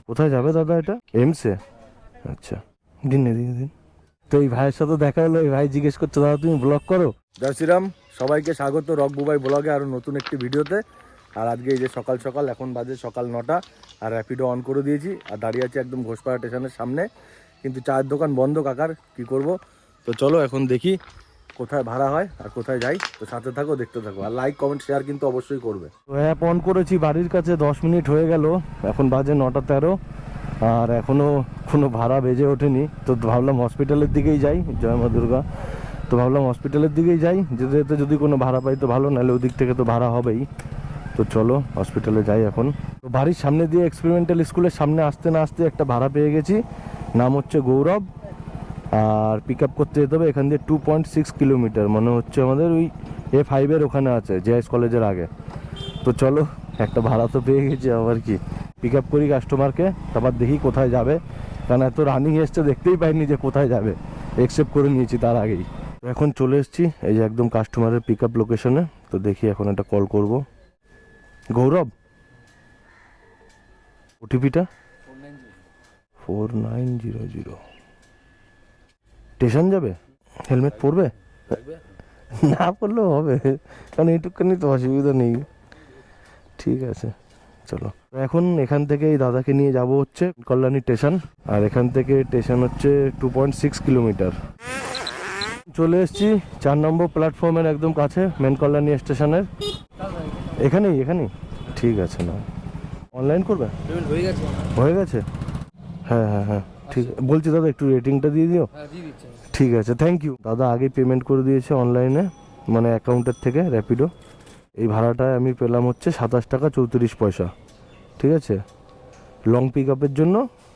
কোথায় যাবে দাদা এটা? এমসে? আচ্ছা, দিন দিন। তো এই ভাইয়ের সাথে দেখা হলো, এই ভাই জিজ্ঞেস করছে দাদা তুমি ব্লগ করো? জয় শ্রীরাম, সবাইকে স্বাগত রক বুবাই ব্লগে আরো নতুন একটি ভিডিওতে। আর আজকে এই যে সকাল সকাল, এখন বাজে সকাল 9টা, আর র্যাপিডো অন করে দিয়েছি আর দাঁড়িয়ে আছি একদম ঘোষপাড়া স্টেশনের সামনে। কিন্তু চায়ের দোকান বন্ধ কাকার, কি করব। তো চলো এখন দেখি কোথায় ভাড়া হয় আর কোথায় যাই। তো সাথে থাকো, দেখতে থাকো, আর লাইক কমেন্ট শেয়ার কিন্তু অবশ্যই করবে। তো অ্যাপ অন করেছি বাড়ির কাছে, 10 মিনিট হয়ে গেল, এখন বাজে 9টা 13, আর এখনও কোনো ভাড়া বেজে ওঠেনি। তো ভাবলাম হসপিটালের দিকেই যাই, জয় মা দুর্গা। তো ভাবলাম হসপিটালের দিকেই যাই, যেতে যেতে যদি কোনো ভাড়া পাই তো ভালো, নাহলে ওদিক থেকে তো ভাড়া হবেই। তো চলো হসপিটালে যাই এখন। তো বাড়ির সামনে দিয়ে এক্সপেরিমেন্টাল স্কুলের সামনে আসতে না আসতে একটা ভাড়া পেয়ে গেছি, নাম হচ্ছে গৌরব। আর পিক আপ করতে যেতে হবে এখান দিয়ে 2.6 কিলোমিটার, মনে হচ্ছে আমাদের ওই A5 ওখানে আছে, জেএস কলেজের আগে। তো চলো, একটা ভাড়া তো পেয়ে গেছি, আবার কি পিক আপ করি কাস্টমারকে, তারপর দেখি কোথায় যাবে। কারণ এত রানিং এসছে, দেখতেই পাইনি যে কোথায় যাবে, একসেপ্ট করে নিয়েছি তার আগেই। তো এখন চলে এসেছি এই যে একদম কাস্টমারের পিক আপ লোকেশনে। তো দেখি এখন একটা কল করব। গৌরব, ওটিপিটা 4900। স্টেশন যাবে? হেলমেট পরবে? না পরলেও হবে, কারণ এইটুকুনি তো অসুবিধা নেই। ঠিক আছে চলো। এখন এখান থেকে এই দাদাকে নিয়ে যাব হচ্ছে কল্যাণী স্টেশন, আর এখান থেকে স্টেশন হচ্ছে 2.6 কিলোমিটার। চলে এসেছি 4 নম্বর প্ল্যাটফর্মের একদম কাছে, মেন কল্যাণী স্টেশনের। এখানেই ঠিক আছে। না অনলাইন করবে? হয়ে গেছে? হ্যাঁ ঠিক। বলছি দাদা একটু রেটিংটা দিয়ে দিও। ঠিক আছে, থ্যাংক ইউ দাদা। আগেই পেমেন্ট করে দিয়েছে অনলাইনে, মানে অ্যাকাউন্টের থেকে র্যাপিডো। এই ভাড়াটায় আমি পেলাম হচ্ছে 27 টাকা 34 পয়সা। ঠিক আছে, লং পিক আপের জন্য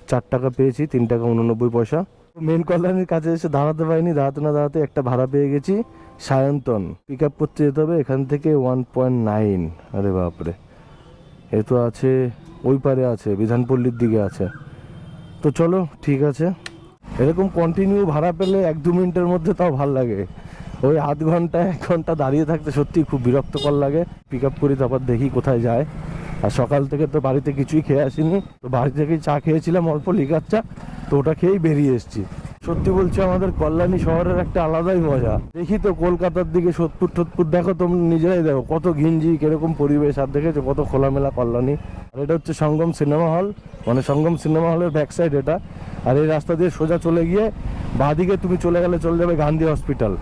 4 টাকা পেয়েছি, 3 টাকা 89 পয়সা। মেন কল্যাণীর কাছে এসে দাঁড়াতে পারিনি, দাঁড়াতে একটা ভাড়া পেয়ে গেছি সায়ন্তন। পিক আপ করতে যেতে হবে এখান থেকে 1.9। আরে বাপরে, এ তো আছে ওই পারে আছে, বিধানপল্লীর দিকে আছে। তো চলো ঠিক আছে, এরকম কন্টিনিউ ভাড়া পেলে 1-2 মিনিটের মধ্যে তাও ভাল লাগে। ওই আধ ঘন্টা 1 ঘন্টা দাঁড়িয়ে থাকতে সত্যি খুব বিরক্তকর লাগে। পিক আপ করি, তারপর দেখি কোথায় যায়। আর সকাল থেকে তো বাড়িতে কিছুই খেয়ে আসিনি, তো বাড়ি থেকেই চা খেয়েছিলাম, অল্প লিকার চা, তো ওটা খেয়েই বেরিয়ে এসেছি। সত্যি বলছি, আমাদের কল্যাণী শহরের একটা আলাদাই মজা। দেখি তো কলকাতার দিকে সোদপুর দেখো, তোমরা নিজেরাই দেখো কত ঘিঞ্জি, কিরকম পরিবেশ, আর দেখেছো কত খোলামেলা কল্যাণী। আর এটা হচ্ছে সঙ্গম সিনেমা হল, মানে সঙ্গম সিনেমা হলের ব্যাক সাইড এটা। আর এই রাস্তা দিয়ে সোজা চলে গিয়ে বাঁদিকে তুমি চলে যাবে গান্ধী হসপিটাল,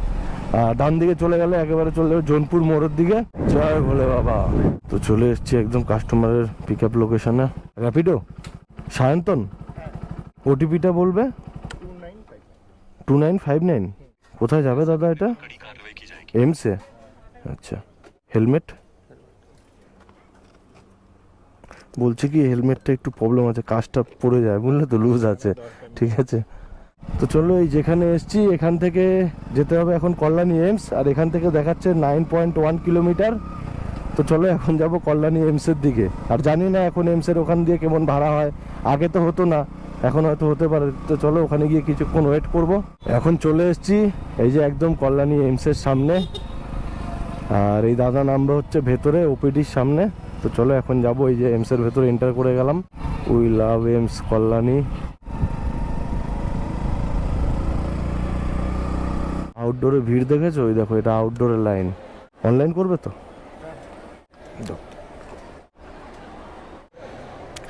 আর ডান দিকে চলে গেলে একেবারে চলে যাবে জোনপুর মোড়ের দিকে। জয় ভোলে বাবা। তো চলে এসেছি একদম কাস্টমারের পিক আপ লোকেশনে। র্যাপিডো সায়ন্তন, ওটিপিটা বলবে? 2959। কোথায় যাবে দাদা এটা? এমসে? আচ্ছা, হেলমেট? বলছে কি হেলমেটটা একটু প্রবলেম আছে, কাজটা পড়ে যায়, বুঝলে তো, লুজ আছে। ঠিক আছে, তো চলো, এই যেখানে এসছি এখান থেকে যেতে হবে এখন কল্যাণী এমস, আর এখান থেকে দেখাচ্ছে 9.1 কিলোমিটার। তো চলো এখন যাব কল্যাণী এমসের দিকে। আর জানি না এখন এমসের ওখান দিয়ে কেমন ভাড়া হয়, আগে তো হতো না, এখন হয়তো হতে পারে। তো চলো ওখানে গিয়ে কিছুক্ষণ ওয়েট করব। এখন চলে এসেছি এই যে একদম কল্যাণী এমসের সামনে, আর এই দাদা নামবে হচ্ছে ভেতরে ওপিডির সামনে। তো চলো এখন যাবো, এই যে এমসের ভেতরে এন্টার করে গেলাম। We love AIIMS Kalyani. আউটডোরে ভিড় দেখেছো? ওই দেখো, এটা আউটডোরের লাইন। অনলাইন করবে তো?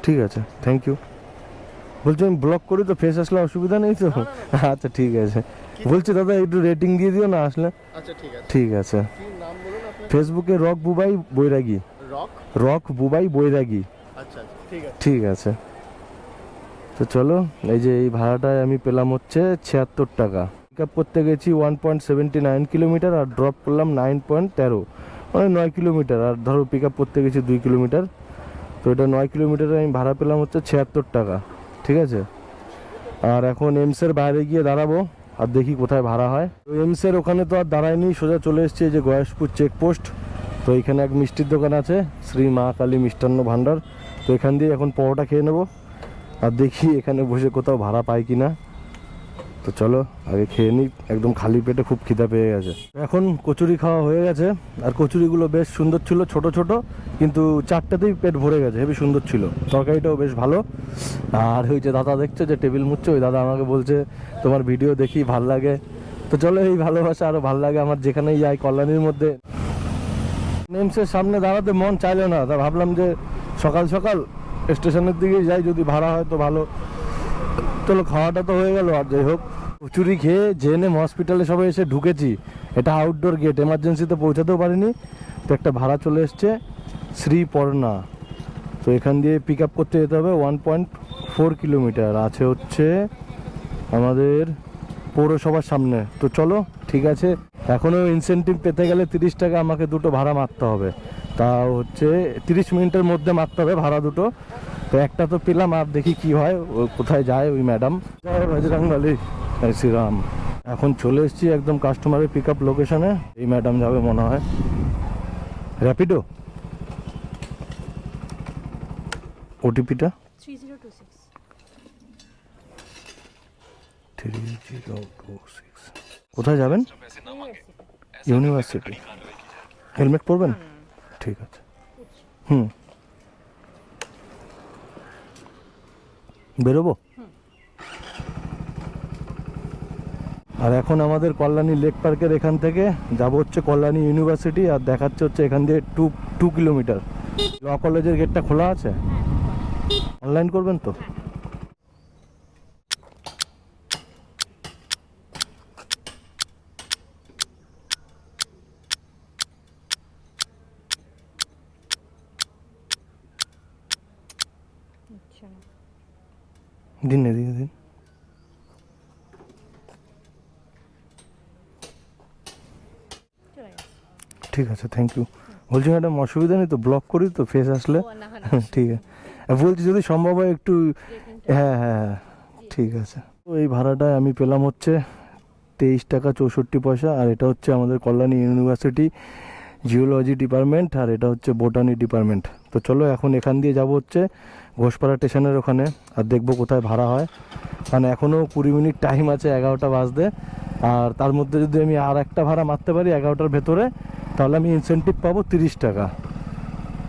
ঠিক আছে, থ্যাংক ইউ। বলছি আমি ব্লক করি তো, ফেস আসলে অসুবিধা নেই তো? আচ্ছা ঠিক আছে। বলছি দাদা একটু রেটিং দিয়ে দিও না আসলে। আচ্ছা ঠিক আছে। ফেসবুকে রক বুবাই বৈরাগী। রক বুবাই বৈরাগী। আচ্ছা ঠিক আছে। তো চলো, এই যে এই ভাড়াটায় আমি পেলাম হচ্ছে 76 টাকা। পিক আপ করতে গেছি 1.79 কিলোমিটার, আর ড্রপ করলাম 9.13, মানে 9 কিলোমিটার। আর ধরো পিক আপ করতে গেছি 2 কিলোমিটার, তো এটা 9 কিলোমিটারে আমি ভাড়া পেলাম হচ্ছে 76 টাকা। ঠিক আছে, আর এখন এমসের বাইরে গিয়ে দাঁড়াবো, আর দেখি কোথায় ভাড়া হয়। তো এমসের ওখানে তো আর দাঁড়ায়নি, সোজা চলে এসেছি এই যে গয়েশপুর চেকপোস্ট। তো এখানে এক মিষ্টির দোকান আছে, শ্রী মা কালী মিষ্টান্ন ভাণ্ডার। তো এখান দিয়ে এখন পরোটা খেয়ে নেবো, আর দেখি এখানে বসে কোথাও ভাড়া পাই কি না। তো চলো আগে খেয়ে নিই, একদম খালি পেটে খুব খিদা পেয়ে গেছে। এখন কচুরি খাওয়া হয়ে গেছে, আর কচুরিগুলো বেশ সুন্দর ছিল, ছোট ছোট, কিন্তু চারটাতেই পেট ভরে গেছে, হেবি সুন্দর ছিল, তরকারিটাও বেশ ভালো। আর ওই যে দাদা দেখছো যে টেবিল মুছছে, ওই দাদা আমাকে বলছে তোমার ভিডিও দেখি ভাল লাগে। তো চলো, এই ভালোবাসা আরও ভাল লাগে আমার যেখানেই যাই। কল্যাণীর মধ্যে নেমসের সামনে দাঁড়াতে মন চাইলো না, তা ভাবলাম যে সকাল সকাল স্টেশনের দিকে যাই, যদি ভাড়া হয় তো ভালো। চলো, খাওয়াটা তো হয়ে গেল। আর যাই হোক, কচুরি খেয়ে জেএনএম হসপিটালে সবাই এসে ঢুকেছি। এটা আউটডোর গেট, এমার্জেন্সিতে পৌঁছাতেও পারিনি। তো একটা ভাড়া চলে এসছে শ্রীপর্ণা। তো এখান দিয়ে পিক আপ করতে যেতে হবে 1.4 কিলোমিটার, আছে হচ্ছে আমাদের পৌরসভার সামনে। তো চলো ঠিক আছে, এখনও ইনসেন্টিভ পেতে গেলে 30 টাকা আমাকে দুটো ভাড়া মারতে হবে। তা হচ্ছে 30 মিনিটের মধ্যে মারতে হবে ভাড়া দুটো। তো একটা তো পেলাম, আর দেখি কি হয়, ও কোথায় যায় ওই ম্যাডাম। জয় বজরংবলী, জয় শ্রীরাম। এখন চলে এসেছি একদম কাস্টমারের পিক আপ লোকেশনে। এই ম্যাডাম যাবে মনে হয়। র্যাপিডো ওটিপিটা 3026। কোথায় যাবেন? ইউনিভার্সিটি। হেলমেট পরবেন? ঠিক আছে। বেরোবো। আর এখন আমাদের কল্যাণী লেক পার্কের এখান থেকে যাব হচ্ছে কল্যাণী ইউনিভার্সিটি, আর দেখাচ্ছে হচ্ছে এখান দিয়ে 2 কিলোমিটার। ল কলেজের গেটটা খোলা আছে, অনলাইন করবেন তো? দিন না, দিন দিন। ঠিক আছে, থ্যাংক ইউ। বলছি ম্যাডাম, অসুবিধা নেই তো? ব্লক করি তো ফেস আসলে? ঠিক আছে, বলছি যদি সম্ভব হয় একটু। হ্যাঁ হ্যাঁ হ্যাঁ, ঠিক আছে। তো এই ভাড়াটায় আমি পেলাম হচ্ছে 23 টাকা 64 পয়সা। আর এটা হচ্ছে আমাদের কল্যাণী ইউনিভার্সিটি জিওলজি ডিপার্টমেন্ট, আর এটা হচ্ছে বোটানি ডিপার্টমেন্ট। তো চলো এখন এখান দিয়ে যাব হচ্ছে ঘোষপাড়া স্টেশনের ওখানে, আর দেখবো কোথায় ভাড়া হয়। মানে এখনও 20 মিনিট টাইম আছে 11টা বাজতে। আর তার মধ্যে যদি আমি আর একটা ভাড়া মারতে পারি 11টার ভেতরে, তাহলে আমি ইনসেন্টিভ পাবো 30 টাকা।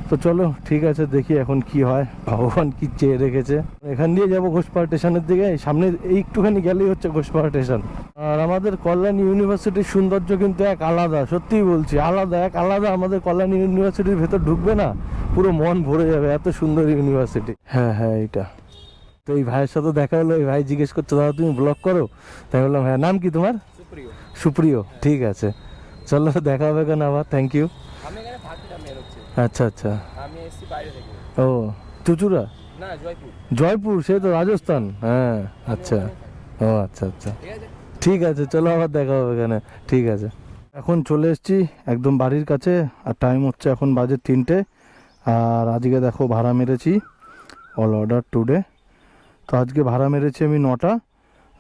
তো চলো ঠিক আছে, দেখি এখন কি হয়, ভগবান কি চেয়ে রেখেছে। এখান দিয়ে যাবো ঘোষপাড়া স্টেশনের দিকে, সামনে একটুখানি গেলেই হচ্ছে ঘোষপাড়া স্টেশন। আর আমাদের কল্যাণী ইউনিভার্সিটির সৌন্দর্য কিন্তু এক আলাদা, সত্যিই বলছি, আলাদা, এক আলাদা। আমাদের কল্যাণী ইউনিভার্সিটির ভেতর ঢুকবে না, পুরো মন ভরে যাবে, এত সুন্দর ইউনিভার্সিটি। হ্যাঁ হ্যাঁ, এইটা। তো এই ভাইয়ের সাথে দেখা হলো, এই ভাই জিজ্ঞেস করছে দাদা তুমি ব্লগ করো? তাই বললাম হ্যাঁ। নাম কি তোমার? সুপ্রিয়। সুপ্রিয়, ঠিক আছে। চলো দেখা হবে কেন আবার, থ্যাংক ইউ। আচ্ছা আচ্ছা, ও চুচুড়া? জয়পুর, সে তো রাজস্থান। হ্যাঁ আচ্ছা, ও আচ্ছা আচ্ছা, ঠিক আছে। চলো আবার দেখা হবে এখানে, ঠিক আছে। এখন চলে এসেছি একদম বাড়ির কাছে, আর টাইম হচ্ছে এখন বাজে 3টে। আর আজকে দেখো ভাড়া মেরেছি, অল অর্ডার টুডে। তো আজকে ভাড়া মেরেছি আমি 9টা,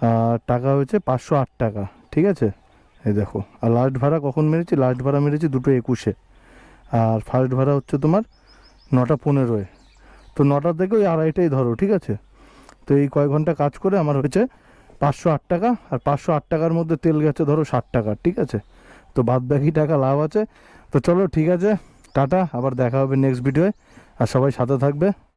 আর টাকা হয়েছে 508 টাকা, ঠিক আছে। এই দেখো। আর লাস্ট ভাড়া কখন মেরেছি? লাস্ট ভাড়া মেরেছি 2:21-এ। আর ফার্স্ট ভাড়া হচ্ছে তোমার 9:15-এ। তো 9টা থেকে ওই 2:30টাই ধরো, ঠিক আছে। তো এই কয়েক ঘন্টা কাজ করে আমার হয়েছে 508 টাকা। আর 508 টাকার মধ্যে তেল গেছে ধরো 60 টাকা, ঠিক আছে। তো বাদ বাকি টাকা লাভ আছে। তো চলো ঠিক আছে, টাটা, আবার দেখা হবে নেক্সট ভিডিওয়ে। আর সবাই সাথে থাকবে।